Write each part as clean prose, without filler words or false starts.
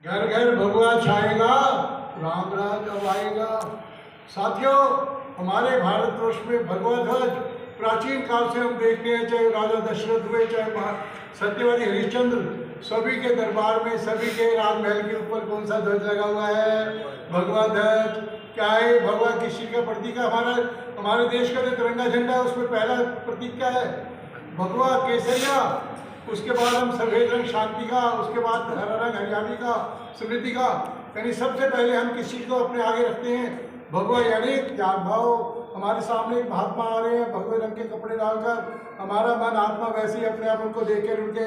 घर घर भगवा छाएगा, राम राज अब आएगा। साथियों, हमारे भारतवर्ष में भगवा ध्वज प्राचीन काल से हम देखते हैं, चाहे राजा दशरथ हुए, चाहे सत्यवादी हरिश्चंद्र, सभी के दरबार में, सभी के राजमहल के ऊपर कौन सा ध्वज लगा हुआ है? भगवा ध्वज। क्या है भगवा? किस चीज का प्रतीक है? हमारे देश का जो तिरंगा झंडा है उसमें पहला प्रतीक क्या है? भगवा, केसरिया। उसके बाद हम सफेद रंग शांति का, उसके बाद हरा रंग हरियाली का, समृद्धि का। यानी सबसे पहले हम किस चीज को अपने आगे रखते हैं? भगवा, यानी त्याग भाव। हमारे सामने एक महात्मा आ रहे हैं भगवे रंग के कपड़े डालकर, हमारा मन आत्मा वैसे ही अपने आप उनको देखकर, उनके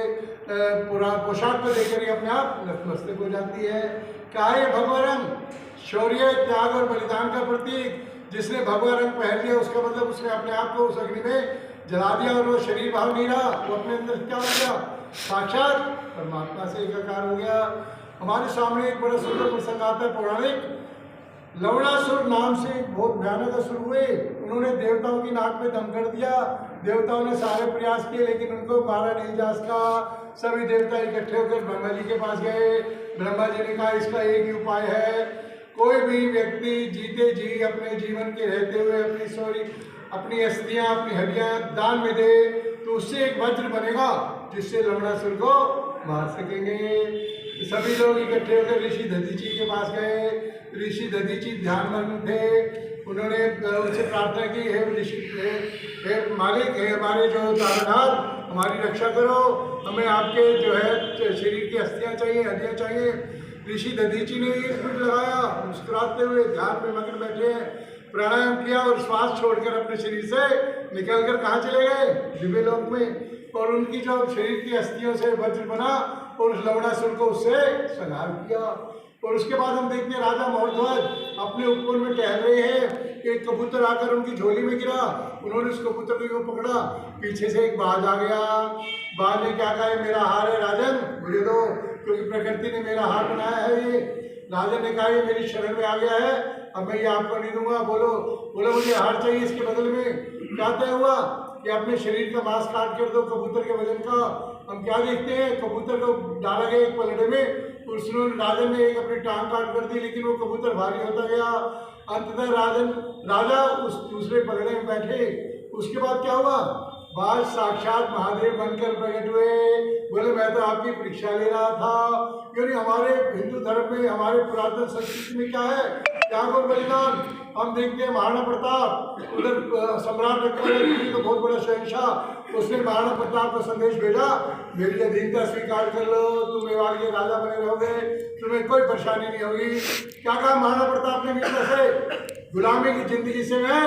पोशाक को देखकर ही अपने आप नतमस्तक हो जाती है। क्या है भगवा रंग? शौर्य, त्याग और बलिदान का प्रतीक। जिसने भगवा रंग पहन लिया उसका मतलब उसने अपने आप को उस अग्नि में जला दिया और वो शरीर भाव नहीं रहा, वो अपने अंदर क्या हो गया? साक्षात परमात्मा से एकाकार हो गया। हमारे सामने एक बड़ा सुंदर प्रसंग आता है पौराणिक। लवणासुर नाम से बहुत भयानक असुर हुए, उन्होंने देवताओं की नाक में दम कर दिया। देवताओं ने सारे प्रयास किए लेकिन उनको मारा नहीं जा सका। सभी देवता इकट्ठे होकर ब्रह्मा जी के पास गए। ब्रह्मा जी ने कहा इसका एक ही उपाय है, कोई भी व्यक्ति जीते जी अपने जीवन के रहते हुए अपनी अस्थियां, अपनी हड्डियां दान में दे तो उससे एक वज्र बनेगा जिससे लवणासुर को मार सकेंगे। सभी लोग इकट्ठे होकर ऋषि दधीची के पास गए। ऋषि दधीची ध्यानमग्न थे। उन्होंने उनसे प्रार्थना की, हे ऋषि, हे मालिक, हे हमारे जो तारनाथ, हमारी रक्षा करो, हमें आपके जो है शरीर की अस्थियां चाहिए, हड्डियां चाहिए। ऋषि दधीची ने एक मिनट लगाया, मुस्कुराते हुए ध्यान में मग्न बैठे हैं, प्राणायाम किया और श्वास छोड़कर अपने शरीर से निकलकर कहाँ चले गए? दिव्य लोक में। और उनकी जो शरीर की अस्थियों से वज्र बना और उस लवणासुर को उससे संहार किया। और उसके बाद हम देखते हैं राजा महोध्वज अपने उपवन में टहल रहे हैं, एक कबूतर आकर उनकी झोली में गिरा। उन्होंने उस कबूतर को पकड़ा, पीछे से एक बाज आ गया। बाज ने क्या कहा? मेरा हार है राजन, मुझे दो, क्योंकि प्रकृति ने मेरा हार बनाया है। ये राजन ने कहा ये मेरी शरण में आ गया है, अब मैं ये आपको नहीं दूंगा। बोलो मुझे हार चाहिए, इसके बदले में क्या तय हुआ कि अपने शरीर का मांस काट कर दो कबूतर के वजन का। हम क्या देखते हैं? कबूतर को डाला गया एक पलड़े में, उसने राजन ने एक अपनी टांग काट कर दी, लेकिन वो कबूतर भारी होता गया। अंततः राजा उस दूसरे पलड़े में बैठे। उसके बाद क्या हुआ? बाज साक्षात महादेव बनकर प्रकट हुए। बोले मैं तो आपकी परीक्षा ले रहा था। क्योंकि हमारे हिंदू धर्म में, हमारे पुरातन संस्कृति में क्या है? त्याग और बलिदान। हम देखते हैं महाराणा प्रताप, उधर सम्राट अकबर दिल्ली का बहुत बड़ा शहंशाह, उसने महाराणा प्रताप को संदेश भेजा, मेरी अधीनता स्वीकार कर लो, तुम मेवाड़ के राजा बने रहोगे, तुम्हें कोई परेशानी नहीं होगी। क्या कहा महाराणा प्रताप ने मित्र से? गुलामी की जिंदगी से मैं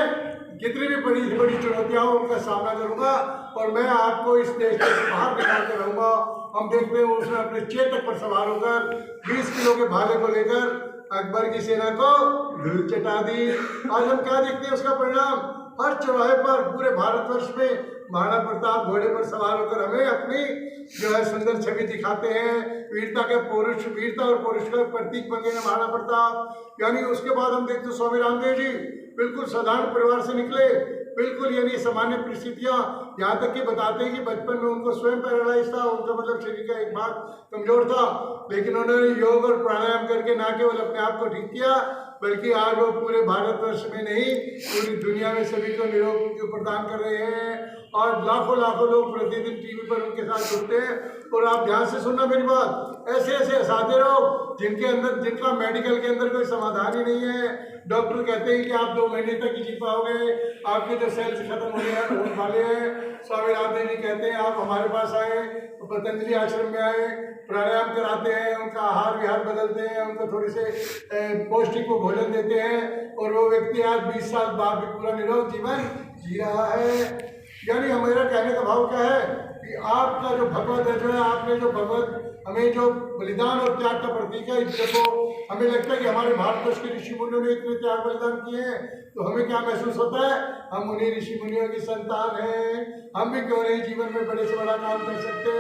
कितनी भी बड़ी से बड़ी चुनौतियां हो उनका सामना करूंगा और मैं आपको इस देश से बाहर निकाल कर रहूंगा। हम देखते हैं उसने अपने चेतक पर सवार होकर 20 किलो के भाले को लेकर अकबर की सेना को धूल चटा दी। आज हम क्या देखते हैं उसका परिणाम? हर चौराहे पर पूरे भारतवर्ष में महाराणा प्रताप घोड़े पर सवार होकर हमें अपनी जो है सुंदर छवि दिखाते हैं। वीरता और पौरुष का प्रतीक बन गए महाराणा प्रताप। यानी उसके बाद हम देखते स्वामी रामदेव जी बिल्कुल साधारण परिवार से निकले, बिल्कुल यानी सामान्य परिस्थितियां, यहाँ तक कि बताते हैं कि बचपन में उनको स्वयं पैरालाइज था, उनका मतलब शरीर का एक भाग कमजोर था, लेकिन उन्होंने योग और प्राणायाम करके न केवल अपने आप को ठीक किया, बल्कि आज वो पूरे भारतवर्ष में नहीं पूरी दुनिया में सभी को निरोग प्रदान कर रहे हैं। और लाखों लोग प्रतिदिन टीवी पर उनके साथ जुड़ते हैं। और आप ध्यान से सुनना मेरी बात, ऐसे असाध्य लोग जिनका मेडिकल के अंदर कोई समाधान ही नहीं है। डॉक्टर कहते हैं कि आप 2 महीने तक ही जी पाओगे, आपके जो सेल्स खत्म होने वाले हैं। स्वामी रामदेव जी कहते हैं आप हमारे पास आए, पतंजलि आश्रम में आए, प्राणायाम कराते हैं, उनका आहार विहार बदलते हैं, उनको थोड़ी से पौष्टिक को भोजन देते हैं और वो व्यक्ति आज 20 साल बाद भी पूरा निरोग जीवन जी रहा है। यानी हमारा कहने का भाव क्या है कि आपका जो भगवत है, जो है आपने जो भगवत हमें जो बलिदान और त्याग का प्रतीक है, देखो हमें लगता है कि हमारे भारतवर्ष के ऋषि मुनियों ने इतने त्याग बलिदान किए हैं, तो हमें क्या महसूस होता है? हम उन्हीं ऋषि मुनियों की संतान हैं, हम भी क्यों नहीं जीवन में बड़े से बड़ा काम कर सकते?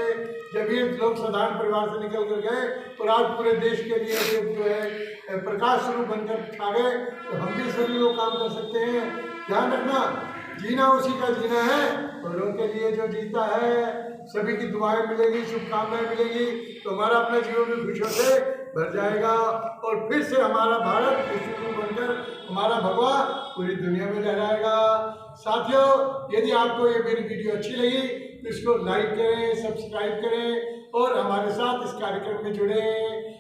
जब ये लोग साधारण परिवार से निकल कर गए और आज पूरे देश के लिए जो है प्रकाश स्वरूप बनकर आ गए, तो हम भी सभी लोग काम कर सकते हैं। ध्यान रखना, जीना उसी का जीना है, औरों के लिए जो जीता है सभी की दुआएं मिलेगी, शुभकामनाएं मिलेगी, तो हमारा अपने जीवन में खुशियों से भर जाएगा और फिर से हमारा भारत विश्वगुरु बनकर हमारा भगवा पूरी दुनिया में लहराएगा। साथियों, यदि आपको ये मेरी वीडियो अच्छी लगी तो इसको लाइक करें, सब्सक्राइब करें और हमारे साथ इस कार्यक्रम में जुड़ें।